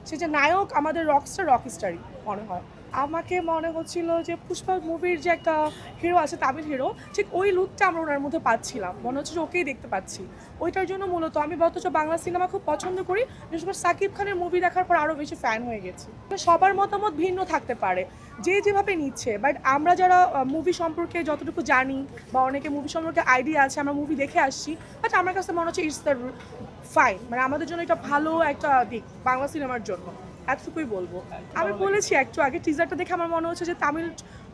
সে যে নায়ক আমাদের রকস্টারই মনে হয়। আমাকে মনে হচ্ছিল যে পুষ্পা মুভির যে একটা হিরো আছে, তামিল হিরো, ঠিক ওই লুকটা আমরা ওনার মধ্যে পাচ্ছিলাম, মনে হচ্ছে যে ওকেই দেখতে পাচ্ছি। ওইটার জন্য মূলত আমি অথচ বাংলা সিনেমা খুব পছন্দ করি, বিশেষ করে সাকিব খানের মুভি দেখার পর আরও বেশি ফ্যান হয়ে গেছি। সবার মতামত ভিন্ন থাকতে পারে, যে যেভাবে নিচ্ছে, বাট আমরা যারা মুভি সম্পর্কে যতটুকু জানি বা অনেকে মুভি সম্পর্কে আইডিয়া আছে, আমরা মুভি দেখে আসছি, বাট আমার কাছে মনে হচ্ছে ইটস দ্য ফাইন, মানে আমাদের জন্য এটা ভালো একটা দিক বাংলা সিনেমার জন্য, এতটুকুই বলবো। আমি বলেছি একটু আগে, টিজারটা দেখে আমার মনে হচ্ছে যে তামিল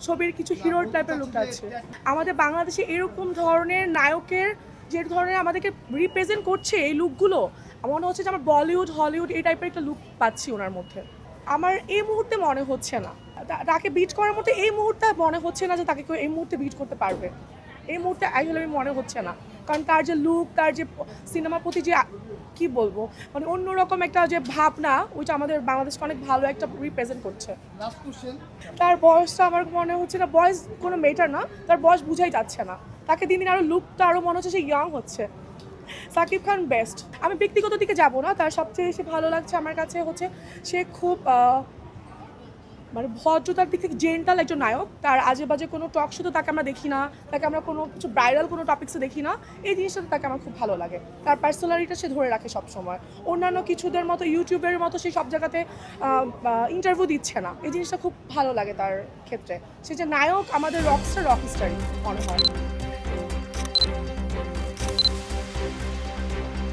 ছবির কিছু হিরোর টাইপের লুকটা আছে। আমাদের বাংলাদেশে এরকম ধরনের নায়কের যে ধরনের আমাদেরকে রিপ্রেজেন্ট করছে এই লুকগুলো, মনে হচ্ছে যে আমার বলিউড হলিউড এই টাইপের একটা লুক পাচ্ছি ওনার মধ্যে। আমার এই মুহূর্তে মনে হচ্ছে না তাকে বিট করার মতো, এই মুহূর্তে মনে হচ্ছে না যে তাকে কেউ এই মুহূর্তে বিট করতে পারবে। এই মুহূর্তে আসলে আমি মনে হচ্ছে না, কারণ তার যে লুক, তার যে সিনেমার প্রতি যে কি বলবো, মানে অন্যরকম একটা যে ভাবনা, ওইটা আমাদের বাংলাদেশকে অনেক ভালো একটা রিপ্রেজেন্ট করছে। তার বয়সটা আমার মনে হচ্ছে না, বয়স কোনো মেটার না, তার বয়স বুঝাই যাচ্ছে না। তাকে দিন দিন আরও লুকটা আরও মনে হচ্ছে সে ইয়ং হচ্ছে। সাকিব খান বেস্ট। আমি ব্যক্তিগত দিকে যাব না, তার সবচেয়ে বেশি ভালো লাগছে আমার কাছে হচ্ছে সে খুব মানে ভদ্রতার দিক থেকে জেন্টাল একজন নায়ক। তার আজে বাজে কোনো টক শোতে তাকে আমরা দেখি না, তাকে আমরা কোনো কিছু ব্রাইরাল কোনো টপিক্সে দেখি না। এই জিনিসটা তাকে আমার খুব ভালো লাগে, তার পার্সোনালিটিটা সে ধরে রাখে সবসময়। অন্যান্য কিছুদের মতো ইউটিউবের মতো সে সব জায়গাতে ইন্টারভিউ দিচ্ছে না, এই জিনিসটা খুব ভালো লাগে তার ক্ষেত্রে। সে যে নায়ক আমাদের রকস্টারই মনে হয়।